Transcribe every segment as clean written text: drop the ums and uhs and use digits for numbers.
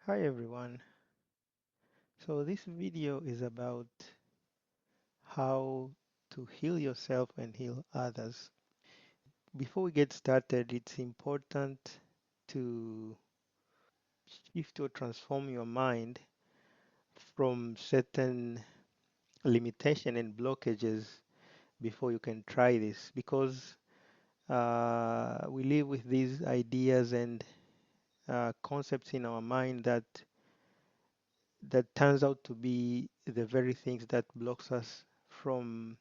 Hi everyone. So this video is about how to heal yourself and heal others. Before we get started, it's important to shift or transform your mind from certain limitation and blockages before you can try this because we live with these ideas and concepts in our mind that turns out to be the very things that blocks us from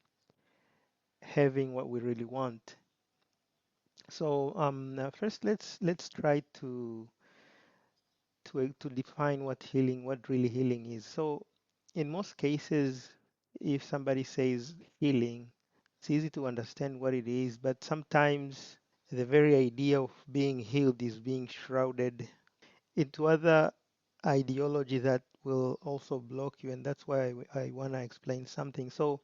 having what we really want. So first, let's try to define what really healing is. So, in most cases, if somebody says healing, it's easy to understand what it is. But sometimes the very idea of being healed is being shrouded into other ideology that will also block you, and that's why I want to explain something. So,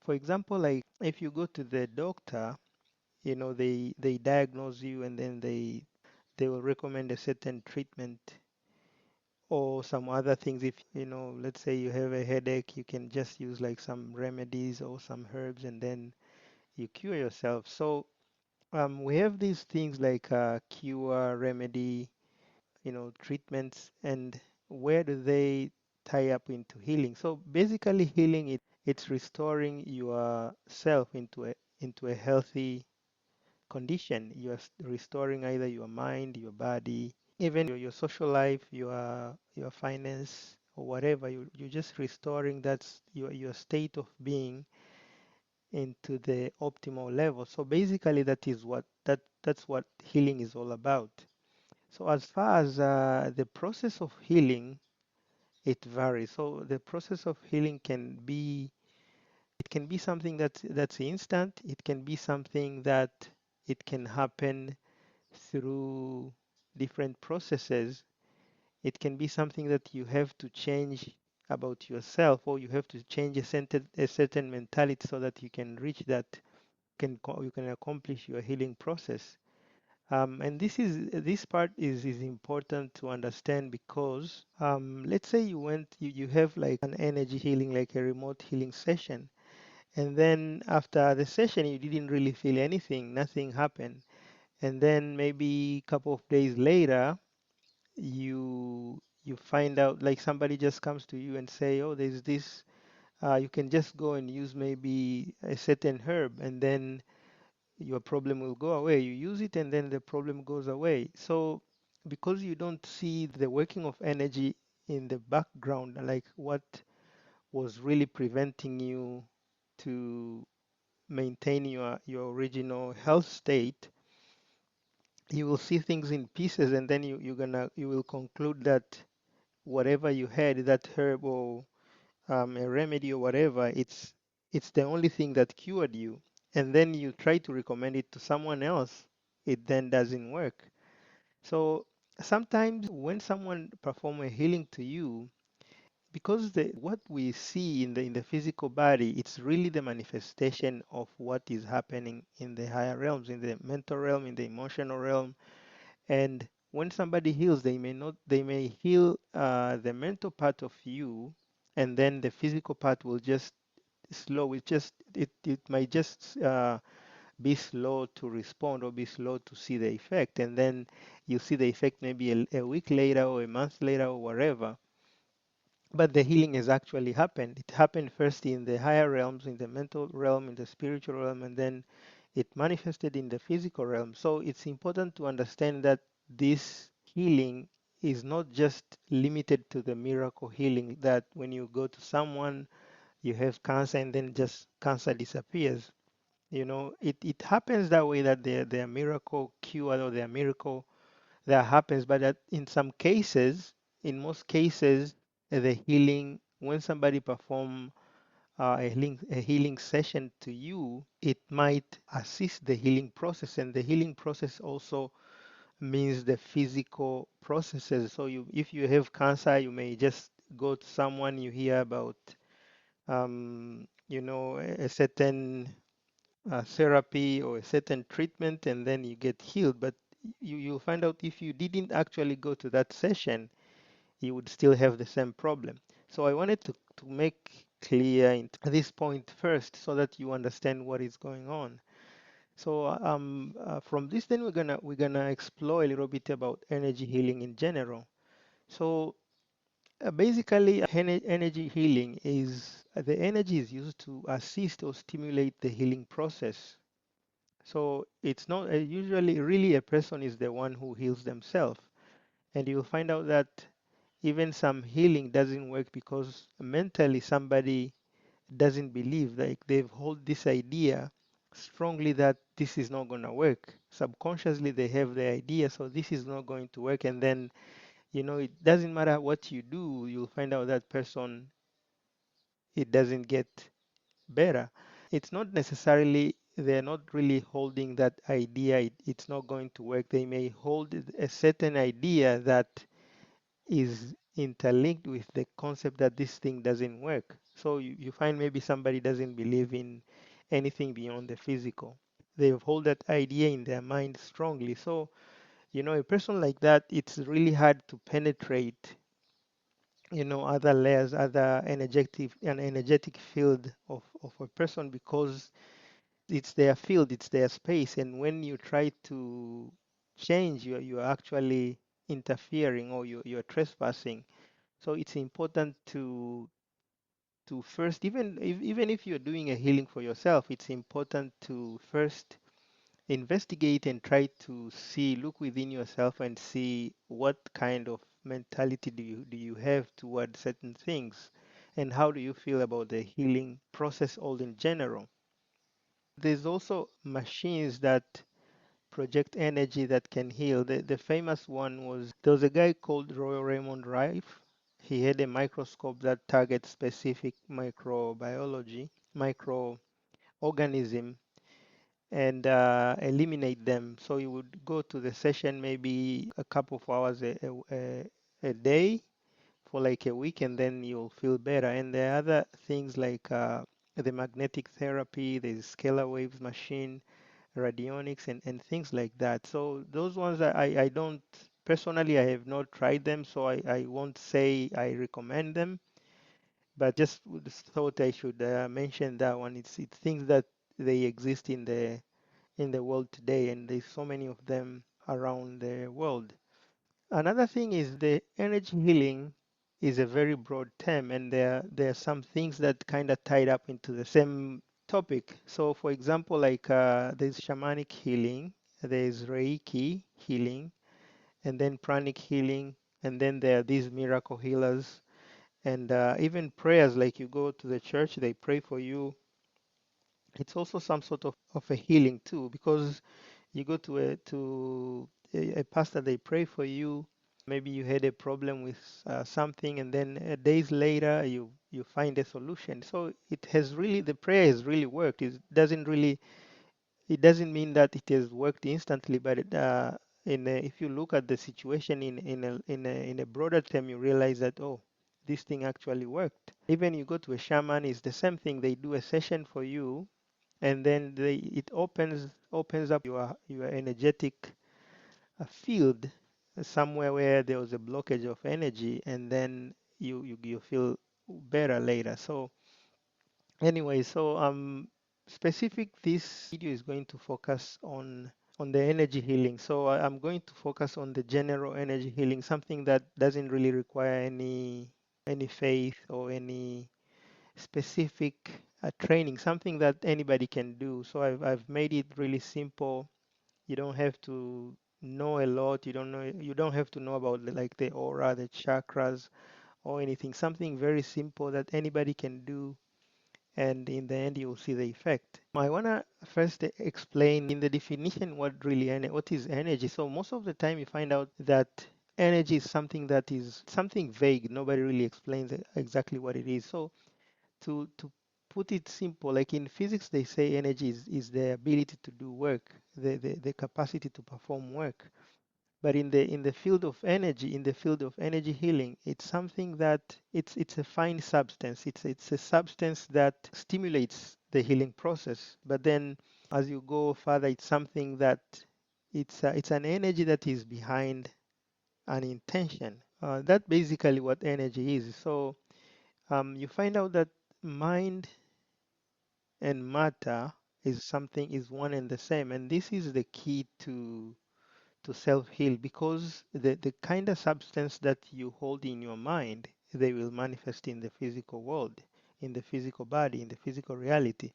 for example, like if you go to the doctor, they diagnose you and then they will recommend a certain treatment or some other things. If let's say you have a headache, you can just use like some remedies or some herbs and then you cure yourself. So we have these things like cure, remedy, treatments, and where do they tie up into healing? So basically healing, it's restoring yourself into a healthy condition. You are restoring either your mind, your body, even your social life, your finance or whatever. You're just restoring that's your state of being into the optimal level. So basically that's what healing is all about. So as far as the process of healing, it varies. So the process of healing can be something that's instant. It can be something that it can happen through different processes. It can be something that you have to change about yourself, or you have to change a certain mentality so that you can reach that, you can accomplish your healing process. And this part is important to understand because let's say you have like an energy healing, like a remote healing session, and then after the session you didn't really feel anything, nothing happened, and then maybe a couple of days later you find out like somebody just comes to you and say, oh, there's this, you can just go and use maybe a certain herb and then your problem will go away. You use it and then the problem goes away. So because you don't see the working of energy in the background, like what was really preventing you to maintain your original health state, you will see things in pieces, and then you will conclude that whatever you had, that herb or a remedy or whatever, it's the only thing that cured you. And then you try to recommend it to someone else, it then doesn't work. So sometimes when someone perform a healing to you, because what we see in the physical body, it's really the manifestation of what is happening in the higher realms, in the mental realm, in the emotional realm. And when somebody heals, they may heal the mental part of you, and then the physical part will just slow. It might just be slow to respond or be slow to see the effect, and then you see the effect maybe a week later or a month later or whatever. But the healing has actually happened. It happened first in the higher realms, in the mental realm, in the spiritual realm, and then it manifested in the physical realm. So it's important to understand that this healing is not just limited to the miracle healing that when you go to someone, you have cancer and then just cancer disappears. It happens that way, that there are miracle cure or there are miracle that happens, but that in some cases, in most cases, the healing, when somebody perform a healing session to you, it might assist the healing process, and the healing process also means the physical processes. So if you have cancer, you may just go to someone, you hear about a certain therapy or a certain treatment, and then you get healed. But you'll find out if you didn't actually go to that session, you would still have the same problem. So I wanted to make clear this point first so that you understand what is going on. So from this, then we're gonna explore a little bit about energy healing in general. So basically, energy healing is the energy is used to assist or stimulate the healing process. So it's not usually really a person is the one who heals themselves, and you'll find out that even some healing doesn't work because mentally somebody doesn't believe, like they've hold this idea strongly that this is not going to work. Subconsciously they have the idea, so this is not going to work, and then it doesn't matter what you do, you'll find out that person, it doesn't get better. It's not necessarily they're not really holding that idea, it's not going to work. They may hold a certain idea that is interlinked with the concept that this thing doesn't work. So you find maybe somebody doesn't believe in anything beyond the physical. They hold that idea in their mind strongly. So, a person like that, it's really hard to penetrate, other layers, other energetic field of a person, because it's their field, it's their space. And when you try to change, you're actually interfering, or you're trespassing. So it's important to first, even if you're doing a healing for yourself, it's important to first investigate and try to see, look within yourself and see what kind of mentality do you have toward certain things, and how do you feel about the healing process all in general. There's also machines that project energy that can heal. The famous one was, there was a guy called Roy Raymond Rife. He had a microscope that targets specific microorganism, and eliminate them. So you would go to the session maybe a couple of hours a day for like a week, and then you'll feel better. And there are other things like the magnetic therapy, the scalar waves machine, radionics, and things like that. So those ones I don't personally, I have not tried them, so I won't say I recommend them, but just thought I should mention that one. It's things that they exist in the world today, and there's so many of them around the world. Another thing is the energy healing is a very broad term, and there are some things that kind of tied up into the same topic. So, for example, like there's shamanic healing, there's Reiki healing, and then pranic healing, and then there are these miracle healers, and even prayers. Like you go to the church, they pray for you. It's also some sort of a healing too, because you go to a pastor, they pray for you. Maybe you had a problem with something, and then days later you find a solution. So the prayer has really worked. It doesn't mean that it has worked instantly, but if you look at the situation in a broader term, you realize that, oh, this thing actually worked. Even you go to a shaman, it's the same thing. They do a session for you, and then it opens up your energetic field somewhere where there was a blockage of energy, and then you feel better later. So anyway, so specific, this video is going to focus on the energy healing. So I'm going to focus on the general energy healing, something that doesn't really require any faith or any specific training, something that anybody can do. So I've made it really simple. You don't have to know a lot. You don't have to know about like the aura, the chakras, or anything. Something very simple that anybody can do, and in the end you'll see the effect. I want to first explain in the definition what is energy. So most of the time you find out that energy is something that is something vague. Nobody really explains exactly what it is. So to put it simple, like in physics, they say energy is the ability to do work, the capacity to perform work. But in the field of energy healing, it's something that it's a fine substance. It's a substance that stimulates the healing process. But then as you go further, it's something that it's an energy that is behind an intention. That basically what energy is. So you find out that mind and matter is one and the same, and this is the key to self heal, because the kind of substance that you hold in your mind, they will manifest in the physical world, in the physical body, in the physical reality.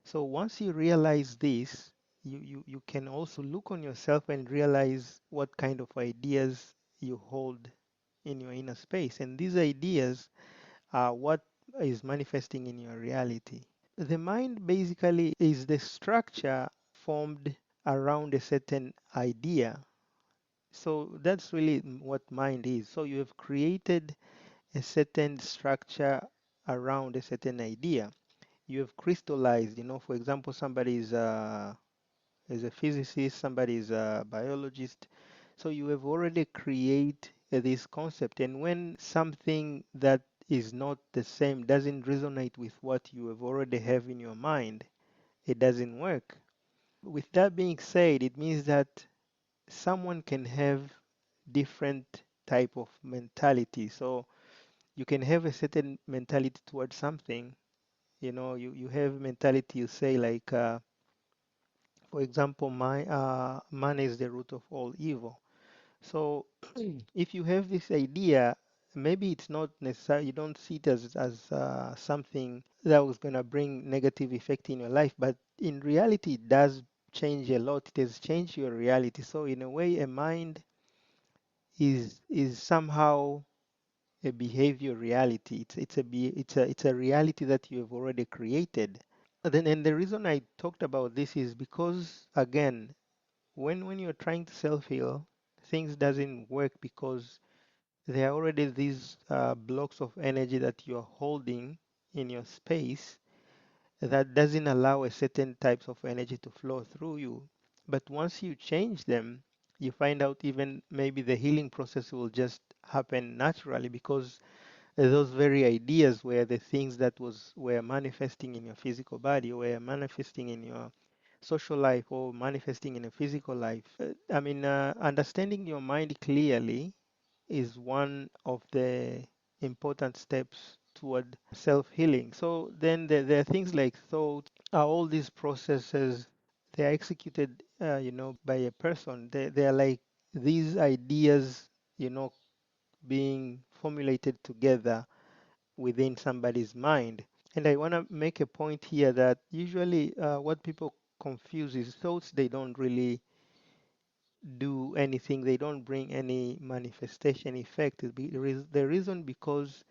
So once you realize this, you can also look on yourself and realize what kind of ideas you hold in your inner space. And these ideas are what is manifesting in your reality. The mind basically is the structure formed around a certain idea. So that's really what mind is. So you have created a certain structure around a certain idea. You have crystallized, for example, somebody is a physicist, somebody is a biologist. So you have already created this concept. And when something that is not the same doesn't resonate with what you have already have in your mind, it doesn't work. With that being said, it means that someone can have different type of mentality. So you can have a certain mentality towards something. You have mentality, you say, like, for example, man is the root of all evil. So if you have this idea, maybe it's not necessary, you don't see it as something that was going to bring negative effect in your life, but in reality it does change a lot. It has changed your reality. So in a way, a mind is somehow a behavior reality. It's a reality that you have already created. And the reason I talked about this is because, again, when you're trying to self-heal, things doesn't work because there are already these blocks of energy that you're holding in your space that doesn't allow a certain types of energy to flow through you. But once you change them, you find out even maybe the healing process will just happen naturally, because those very ideas were the things that were manifesting in your physical body, were manifesting in your social life, or manifesting in a physical life. Understanding your mind clearly is one of the important steps toward self-healing. So then there are things like thought, all these processes, they are executed, by a person. They are like these ideas, being formulated together within somebody's mind. And I want to make a point here that usually what people confuse is thoughts, they don't really do anything, they don't bring any manifestation effect. The reason because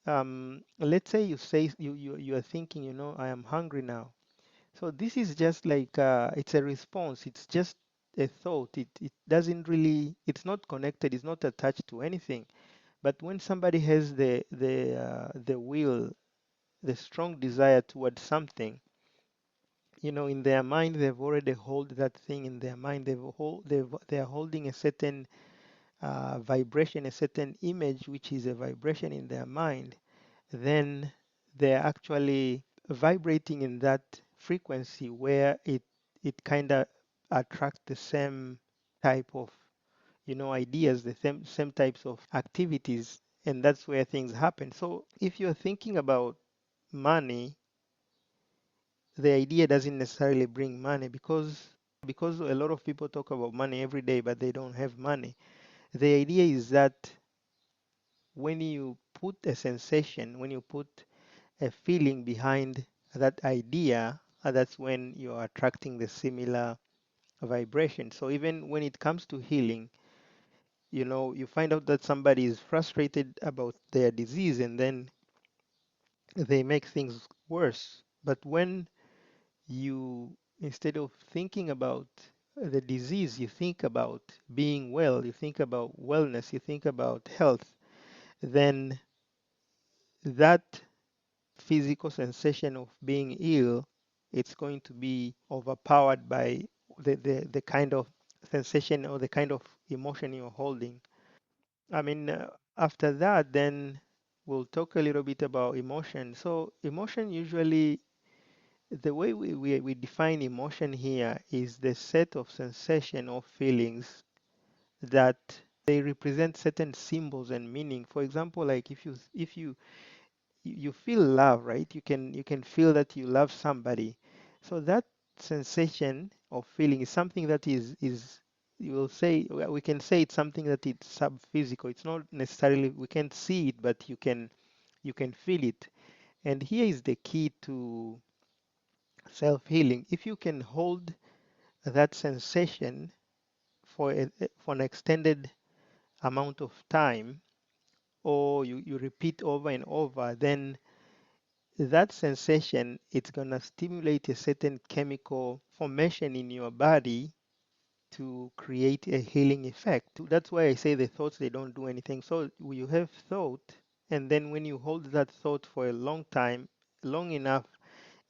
let's say you are thinking, I am hungry now. So this is just like it's a response. It's just a thought. It doesn't really. It's not connected. It's not attached to anything. But when somebody has the will, the strong desire towards something, in their mind they've already hold that thing in their mind. They are holding a certain vibration, a certain image, which is a vibration in their mind. Then they're actually vibrating in that frequency where it kind of attracts the same type of ideas, the same types of activities, and that's where things happen. So if you're thinking about money, the idea doesn't necessarily bring money, because a lot of people talk about money every day but they don't have money. The idea is that when you put a sensation, when you put a feeling behind that idea, that's when you're attracting the similar vibration. So even when it comes to healing, you find out that somebody is frustrated about their disease and then they make things worse. But when you, instead of thinking about the disease, you think about being well, you think about wellness, you think about health, then that physical sensation of being ill, it's going to be overpowered by the kind of sensation or the kind of emotion you're holding. I mean, after that, then we'll talk a little bit about emotion. So, emotion usually, the way we define emotion here is the set of sensation or feelings that they represent certain symbols and meaning. For example, like if you feel love, right? You can feel that you love somebody. So that sensation of feeling is something that is you will say, well, we can say it's something that it's sub-physical. It's not necessarily, we can't see it, but you can feel it. And here is the key to self-healing. If you can hold that sensation for an extended amount of time, or you repeat over and over, then that sensation, it's going to stimulate a certain chemical formation in your body to create a healing effect. That's why I say the thoughts, they don't do anything. So you have thought, and then when you hold that thought for a long time, long enough,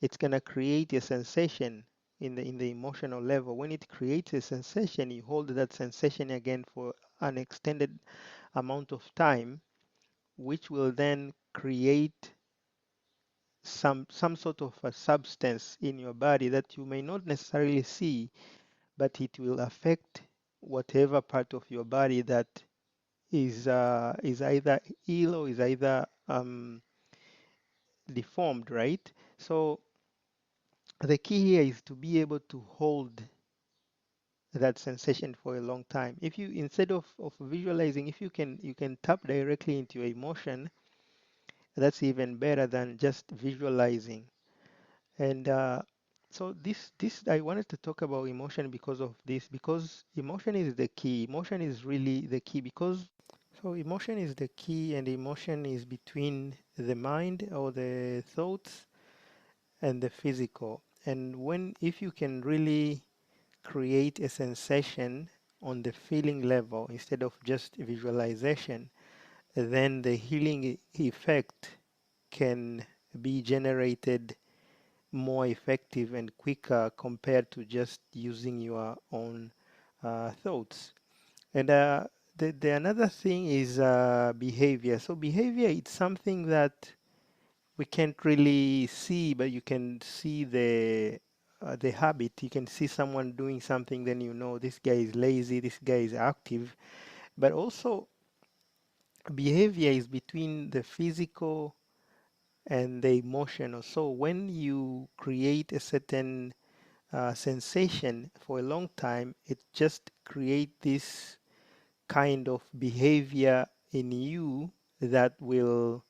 it's going to create a sensation in the emotional level. When it creates a sensation, you hold that sensation again for an extended amount of time, which will then create some sort of a substance in your body that you may not necessarily see, but it will affect whatever part of your body that is either ill or is either deformed, right? So the key here is to be able to hold that sensation for a long time. If you, instead of visualizing, if you can tap directly into your emotion, that's even better than just visualizing. And so this I wanted to talk about emotion because of this, because emotion is the key. Emotion is really the key, because so emotion is the key, and emotion is between the mind or the thoughts and the physical. And when, if you can really create a sensation on the feeling level instead of just visualization, then the healing effect can be generated more effective and quicker compared to just using your own thoughts. And the another thing is behavior. So behavior, it's something that we can't really see, but you can see the habit. You can see someone doing something, then you know this guy is lazy, this guy is active. But also behavior is between the physical and the emotional. So when you create a certain sensation for a long time, it just create this kind of behavior in you that will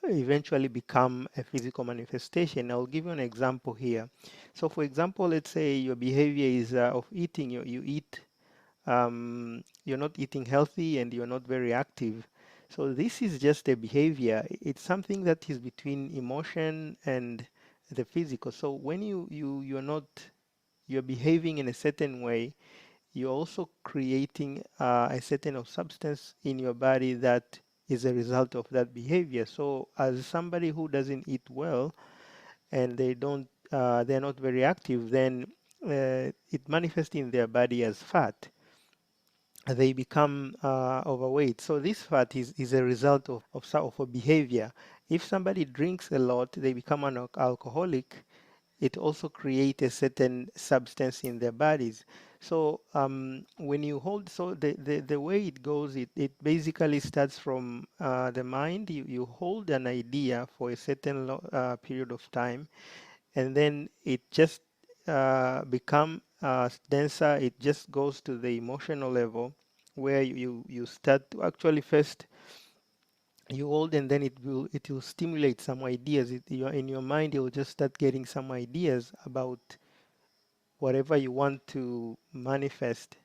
eventually become a physical manifestation. I'll give you an example here. So for example, let's say your behavior is of eating. You eat, you're not eating healthy and you're not very active. So this is just a behavior. It's something that is between emotion and the physical. So when you're not, you're behaving in a certain way, you're also creating a certain of substance in your body that is a result of that behavior. So as somebody who doesn't eat well and they're not very active, then it manifests in their body as fat. They become overweight. So this fat is a result of a behavior. If somebody drinks a lot, they become an alcoholic. It also creates a certain substance in their bodies. So when you hold, so the way it goes, it basically starts from the mind. You hold an idea for a certain period of time, and then it just become denser. It just goes to the emotional level, where you start to actually first you hold, and then it will stimulate some ideas. In your mind, you'll just start getting some ideas about whatever you want to manifest.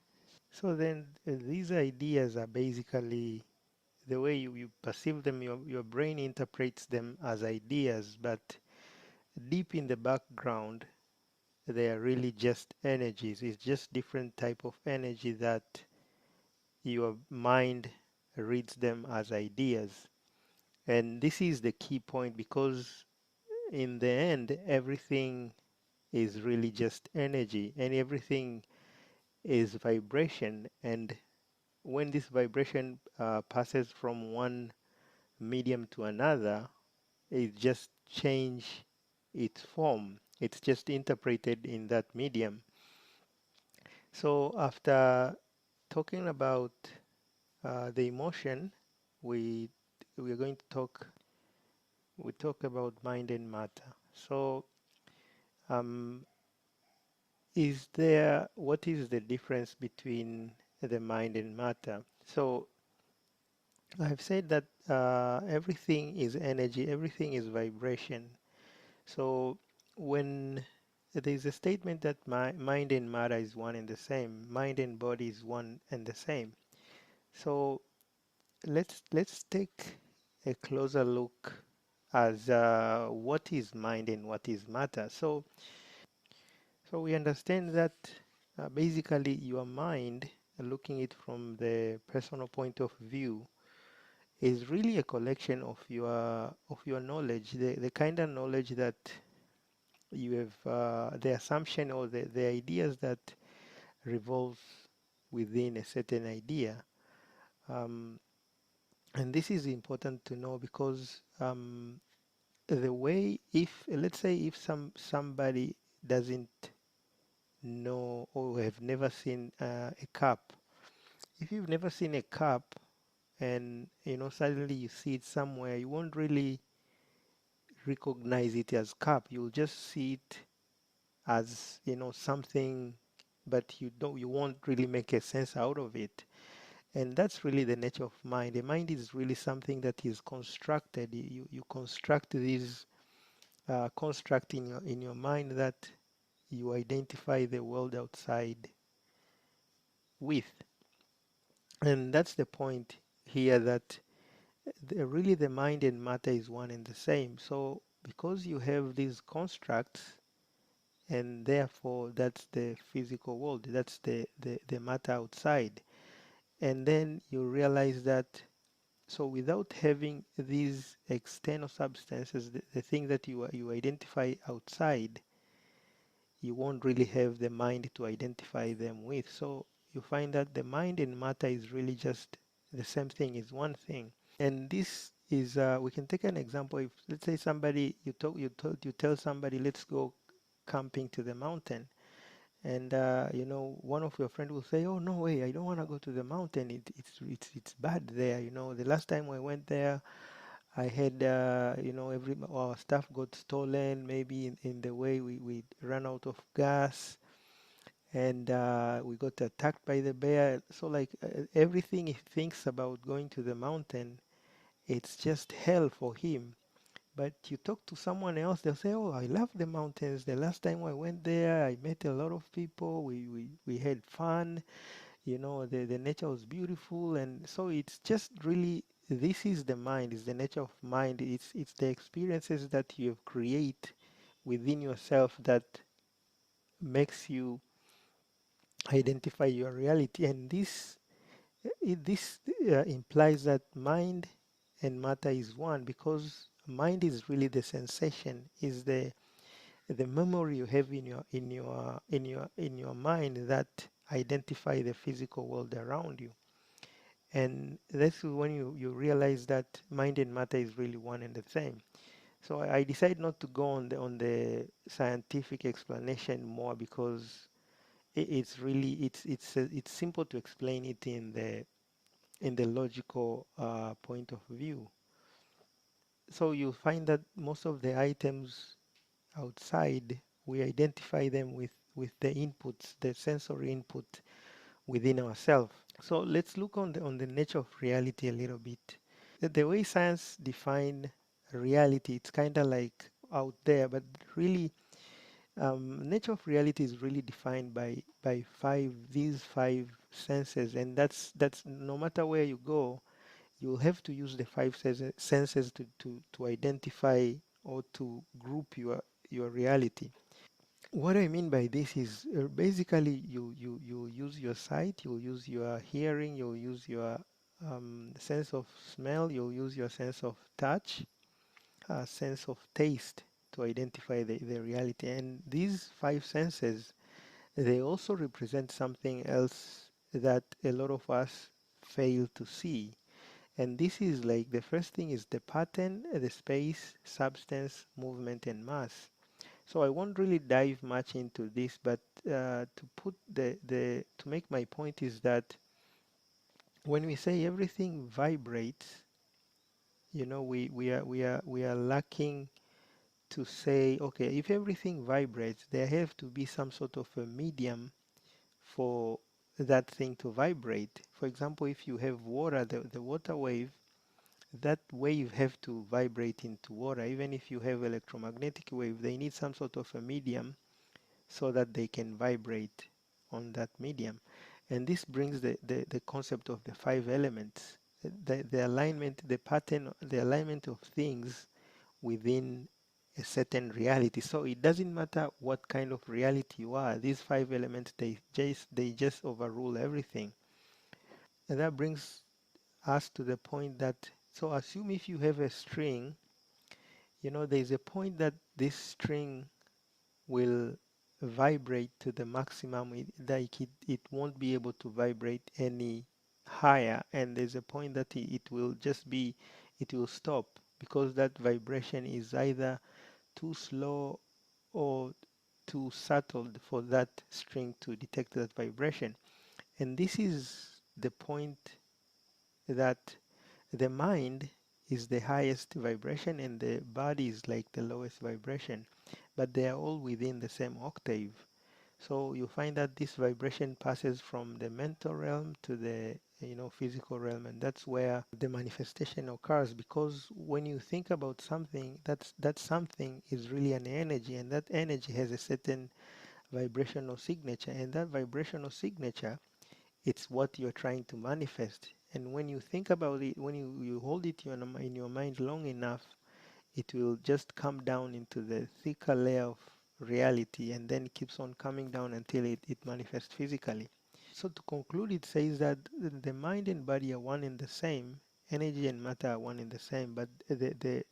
So then these ideas are basically the way you perceive them. Your brain interprets them as ideas, but deep in the background, they are really just energies. It's just different type of energy that your mind reads them as ideas. And this is the key point, because in the end, everything is really just energy, and everything is vibration. And when this vibration passes from one medium to another, it just change its form. It's just interpreted in that medium. So after talking about the emotion, we we are going to talk about mind and matter. So, um, what is the difference between the mind and matter? So, I've said that everything is energy, everything is vibration. So, when there's a statement that mind and matter is one and the same, mind and body is one and the same. So, let's take a closer look as what is mind and what is matter. So we understand that basically your mind, looking it from the personal point of view, is really a collection of your knowledge, the kind of knowledge that you have, the assumption or the ideas that revolves within a certain idea. Um, and this is important to know because the way, if let's say if somebody doesn't know or have never seen a cup, if you've never seen a cup and suddenly you see it somewhere, you won't really recognize it as cup. You'll just see it as something, but you won't really make a sense out of it. And that's really the nature of mind. The mind is really something that is constructed. You construct these construct in your mind that you identify the world outside with. And that's the point here, that really the mind and matter is one and the same. So because you have these constructs, and therefore that's the physical world, that's the matter outside. And then you realize that, so without having these external substances, the thing that you identify outside, you won't really have the mind to identify them with. So you find that the mind and matter is really just the same thing, is one thing. And this is, we can take an example. If let's say somebody, you tell somebody, let's go camping to the mountain, and one of your friends will say, oh no way, I don't want to go to the mountain, it's bad there. The last time I went there, I had, every our stuff got stolen, maybe in the way we ran out of gas, and we got attacked by the bear. So like everything he thinks about going to the mountain, it's just hell for him. But you talk to someone else, they'll say, oh, I love the mountains. The last time I went there, I met a lot of people. We had fun. The nature was beautiful. And so it's just really, this is the mind, it's the nature of mind. It's the experiences that you have create within yourself that makes you identify your reality. And this implies that mind and matter is one, because mind is really the sensation, is the memory you have in your mind that identify the physical world around you. And that's when you realize that mind and matter is really one and the same. So I decided not to go on the scientific explanation more, because it's really it's simple to explain it in the logical point of view. So you find that most of the items outside, we identify them with the inputs, the sensory input within ourselves. So let's look on the nature of reality a little bit. The way science define reality, it's kind of like out there, but really, nature of reality is really defined by these five senses, and that's no matter where you go, you'll have to use the five senses to identify or to group your reality. What I mean by this is, basically you use your sight, you'll use your hearing, you'll use your sense of smell, you'll use your sense of touch, sense of taste to identify the reality. And these five senses, they also represent something else that a lot of us fail to see. And this is like, the first thing is the pattern, the space, substance, movement, and mass. So I won't really dive much into this, but to make my point is that when we say everything vibrates, we are lacking to say, okay, if everything vibrates, there have to be some sort of a medium for that thing to vibrate. For example, if you have water, the water wave, that wave have to vibrate into water. Even if you have electromagnetic wave, they need some sort of a medium so that they can vibrate on that medium. And this brings the concept of the five elements, the alignment, the pattern, the alignment of things within a certain reality. So it doesn't matter what kind of reality you are. These five elements, they just overrule everything. And that brings us to the point that, so assume if you have a string, there's a point that this string will vibrate to the maximum, like it won't be able to vibrate any higher, and there's a point that it will just be, it will stop because that vibration is either too slow or too subtle for that string to detect that vibration. And this is the point that the mind is the highest vibration and the body is like the lowest vibration, but they are all within the same octave. So you find that this vibration passes from the mental realm to the physical realm, and that's where the manifestation occurs. Because when you think about something, that something is really an energy, and that energy has a certain vibrational signature, and that vibrational signature, it's what you're trying to manifest. And when you think about it, when you hold it in your mind long enough, it will just come down into the thicker layer of reality and then keeps on coming down until it manifests physically. So to conclude, it says that the mind and body are one and the same, energy and matter are one and the same, but the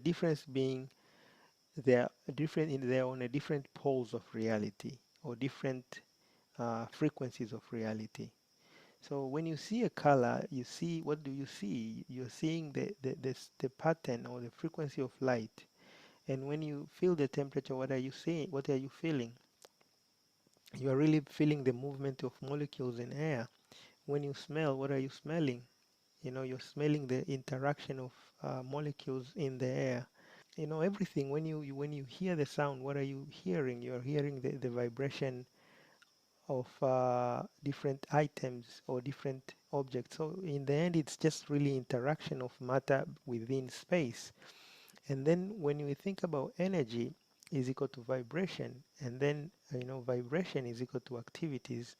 difference being they are different in they're on a different poles of reality or different frequencies of reality. So when you see a color, you see, what do you see? You're seeing the pattern or the frequency of light. And when you feel the temperature, what are you seeing? What are you feeling? You are really feeling the movement of molecules in air. When you smell, what are you smelling? You're smelling the interaction of molecules in the air. Everything. When you hear the sound, what are you hearing? You're hearing the vibration of different items or different objects. So in the end, it's just really interaction of matter within space. And then when we think about energy is equal to vibration, and then vibration is equal to activities,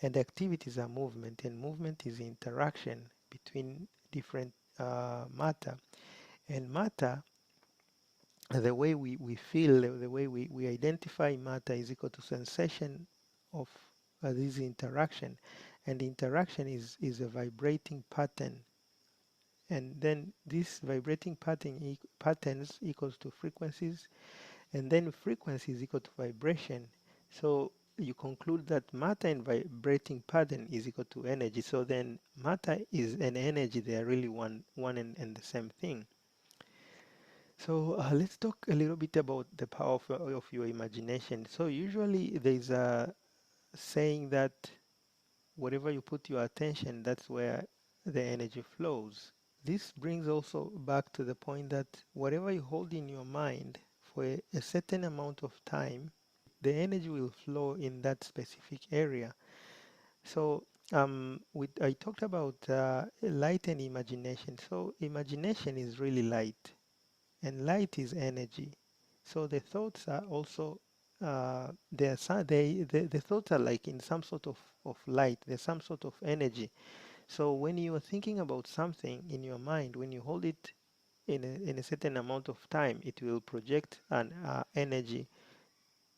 and activities are movement, and movement is interaction between different matter. And matter, the way we feel, the way we identify matter is equal to sensation of this interaction. And the interaction is a vibrating pattern. And then this vibrating patterns equals to frequencies, and then frequency is equal to vibration. So you conclude that matter and vibrating pattern is equal to energy. So then matter is an energy, they are really one and the same thing. So let's talk a little bit about the power of your imagination. So usually there's a saying that whatever you put your attention, that's where the energy flows. This brings also back to the point that whatever you hold in your mind for a certain amount of time, the energy will flow in that specific area. So I talked about light and imagination. So imagination is really light, and light is energy. So the thoughts are also the thoughts are like in some sort of light. There's some sort of energy. So when you are thinking about something in your mind, when you hold it in a certain amount of time, it will project an energy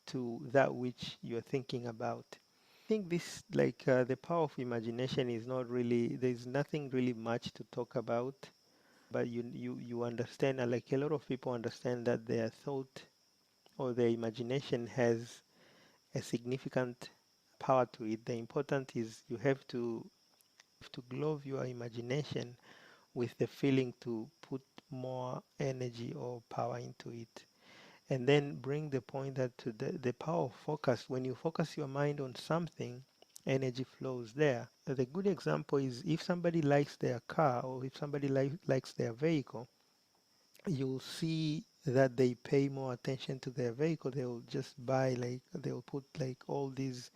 to that which you're thinking about. I think this, like the power of imagination, is not really. There's nothing really much to talk about, but you understand, like a lot of people understand that their thought or their imagination has a significant power to it. The important is you have to glove your imagination with the feeling to put more energy or power into it. And then bring the point that to the power of focus. When you focus your mind on something, energy flows there. the good example is if somebody likes their car or if somebody likes their vehicle, you'll see that they pay more attention to their vehicle. They'll just buy like they'll put like all these,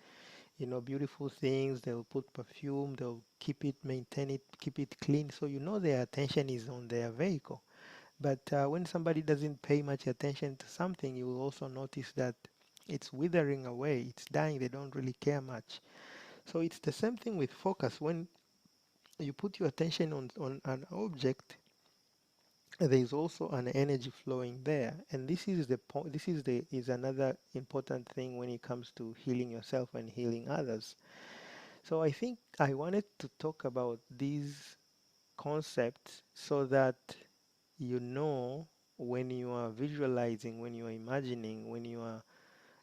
beautiful things. They'll put perfume. They'll keep it, maintain it, keep it clean. So their attention is on their vehicle. But when somebody doesn't pay much attention to something, you will also notice that it's withering away. It's dying. They don't really care much. So it's the same thing with focus. When you put your attention on an object, there is also an energy flowing there, and this is the point. This is another important thing when it comes to healing yourself and healing others. So I think I wanted to talk about these concepts so that you know when you are visualizing, when you are imagining, when you are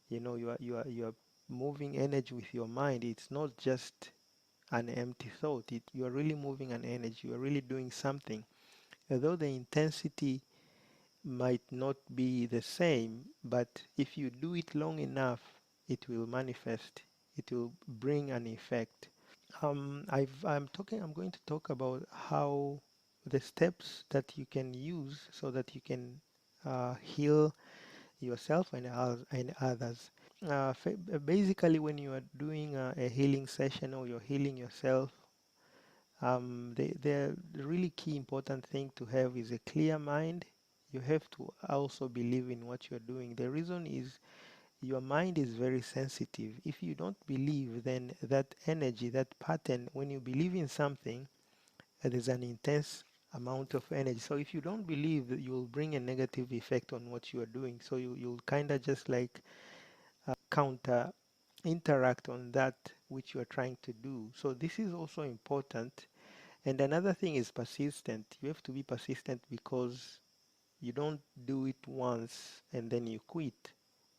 you are moving energy with your mind. It's not just an empty thought. You are really moving an energy. You are really doing something. Although the intensity might not be the same, but if you do it long enough, it will manifest. It will bring an effect. I'm going to talk about how the steps that you can use so that you can heal yourself and others. Basically, when you are doing a healing session or you're healing yourself, the really key important thing to have is a clear mind. You have to also believe in what you're doing. The reason is your mind is very sensitive. If you don't believe, then that energy, that pattern, when you believe in something, there's an intense amount of energy. So if you don't believe, you'll bring a negative effect on what you are doing. So you'll kind of just like counter interact on that which you are trying to do. So this is also important. And another thing is persistent. You have to be persistent because you don't do it once and then you quit.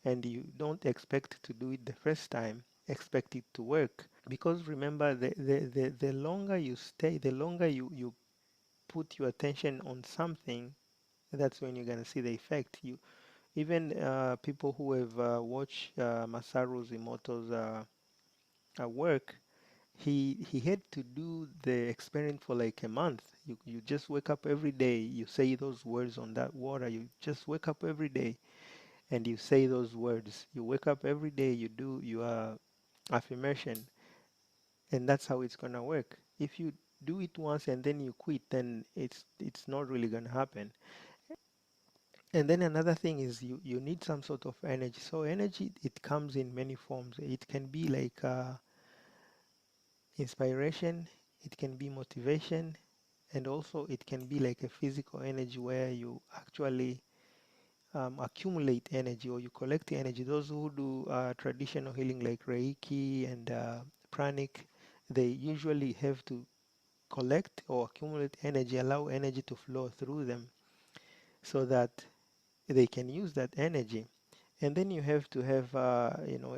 And you don't expect to do it the first time, expect it to work. Because remember, the longer you stay, the longer you put your attention on something, that's when you're going to see the effect. Even people who have watched Masaru Emoto's work, he had to do the experiment for like a month. You just wake up every day, you say those words on that water. You just wake up every day and you say those words. You wake up every day, you do your affirmation, and that's how it's gonna work. If you do it once and then you quit, then it's not really gonna happen. And then another thing is you need some sort of energy. So energy, it comes in many forms. It can be like inspiration, it can be motivation, and also it can be like a physical energy where you actually accumulate energy or you collect energy. Those who do traditional healing like Reiki and pranic, they usually have to collect or accumulate energy, allow energy to flow through them so that they can use that energy. And then you have to have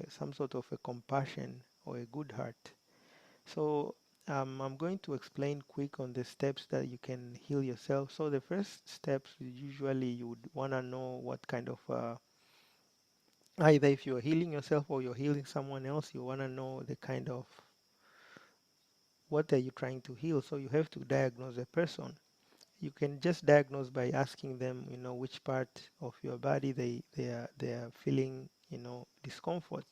some sort of a compassion or a good heart. So I'm going to explain quick on the steps that you can heal yourself. So the first steps, usually you would want to know what kind of either if you're healing yourself or you're healing someone else, you want to know the kind of what are you trying to heal. So you have to diagnose a person. You can just diagnose by asking them, which part of your body they are feeling, discomfort.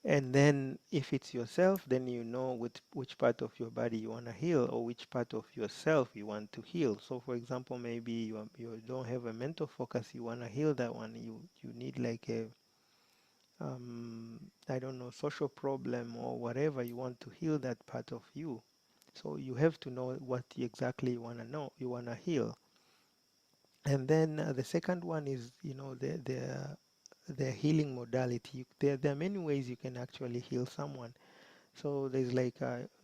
And then if it's yourself, then you know which part of your body you want to heal or which part of yourself you want to heal. So for example, maybe you don't have a mental focus, you want to heal that one. You need like a I don't know, social problem or whatever, you want to heal that part of you. So you have to know what exactly you want to know, you want to heal. And then the second one is, the healing modality. There are many ways you can actually heal someone. So there's like,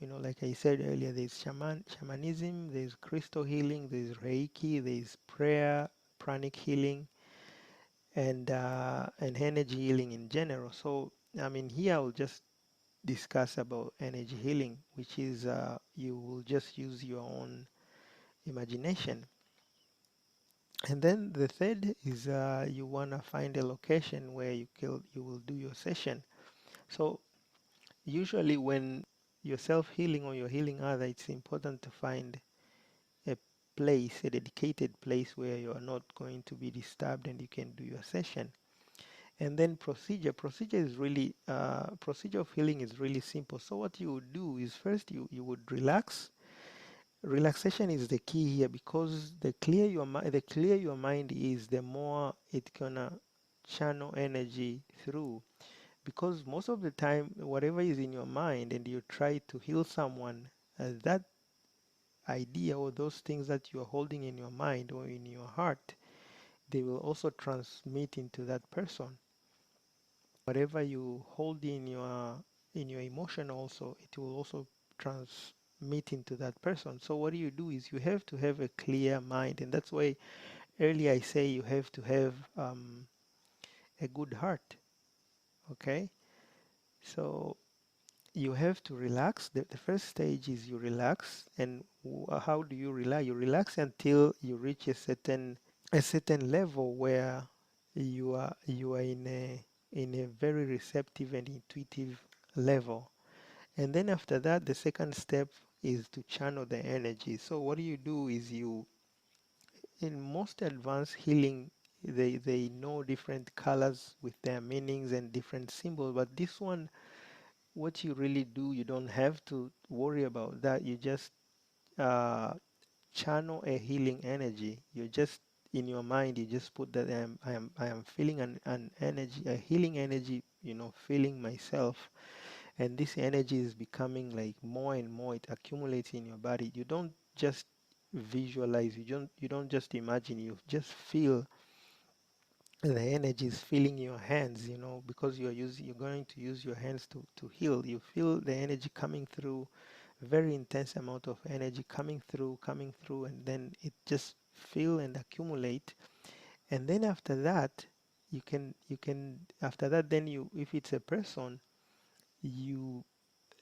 like I said earlier, there's shamanism, there's crystal healing, there's Reiki, there's prayer, pranic healing, and energy healing in general. So I mean, here I'll just discuss about energy healing, which is you will just use your own imagination. And then the third is you wanna find a location where you will do your session. So usually when your self-healing or you're healing other, it's important to find a place, a dedicated place where you are not going to be disturbed and you can do your session. And then procedure is really procedure of healing is really simple. So what you would do is first you would relax. Relaxation is the key here, because the clear your mind is, the more it gonna channel energy through. Because most of the time, whatever is in your mind and you try to heal someone, that idea or those things that you are holding in your mind or in your heart, they will also transmit into that person. Whatever you hold in your emotion also, it will also transmit into that person. So what you do is you have to have a clear mind, and that's why earlier I say you have to have a good heart. Okay, so you have to relax. The first stage is you relax, and how do you relax? You relax until you reach a certain level where you are in a very receptive and intuitive level. And then after that, the second step is to channel the energy. So what you do is in most advanced healing, they know different colors with their meanings and different symbols. But this one, what you really do, you don't have to worry about that. You just uh, channel a healing energy. You just in your mind, you just put that I am feeling an energy, a healing energy, feeling myself, and this energy is becoming like more and more. It accumulates in your body. You don't just visualize. You don't just imagine. You just feel the energy is filling your hands. Because you're going to use your hands to heal. You feel the energy coming through, very intense amount of energy coming through, and then it just fill and accumulate. And then after that, you can after that, then you, if it's a person, you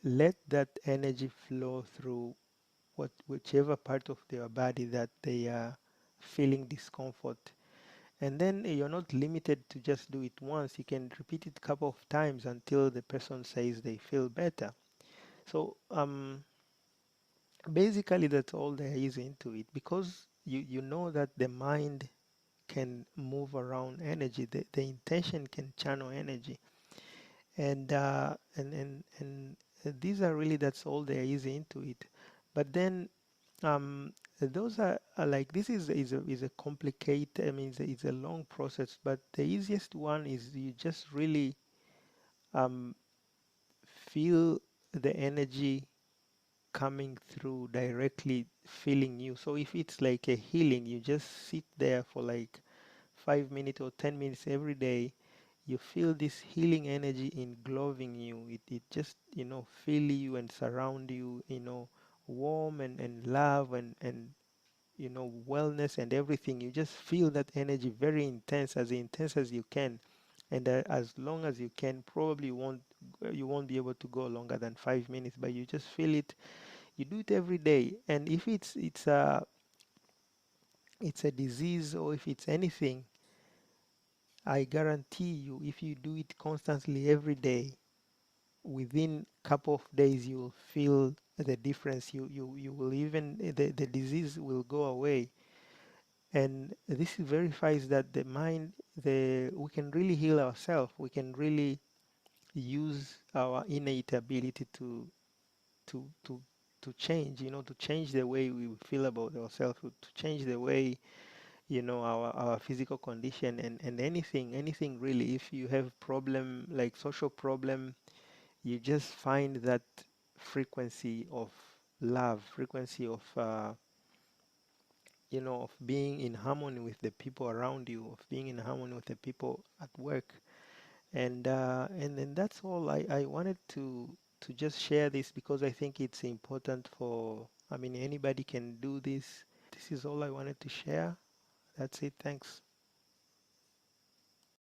let that energy flow through whichever part of their body that they are feeling discomfort. And then you're not limited to just do it once. You can repeat it a couple of times until the person says they feel better. So basically that's all there is into it, because you know that the mind can move around energy, the intention can channel energy, and these are really, that's all there is into it. But then those are like, this is a complicated, I mean, it's a long process, but the easiest one is you just really um, feel the energy coming through directly, feeling you. So if it's like a healing, you just sit there for like 5 minutes or 10 minutes every day. You feel this healing energy engulfing you. It just, fill you and surround you, warm and love and wellness and everything. You just feel that energy very intense as you can. And as long as you can, probably you won't be able to go longer than 5 minutes, but you just feel it. You do it every day. And if it's a disease, or if it's anything, I guarantee you, if you do it constantly every day, within couple of days you will feel the difference. You will even, the disease will go away. And this verifies that the mind, the we can really heal ourselves. We can really use our innate ability to to to change, to change the way we feel about ourselves, to change the way, our physical condition, and anything really. If you have problem like social problem, you just find that frequency of love, frequency of of being in harmony with the people around you, of being in harmony with the people at work. And then that's all. I wanted to just share this, because I think it's important for, I mean, anybody can do this. This is all I wanted to share. That's it. Thanks.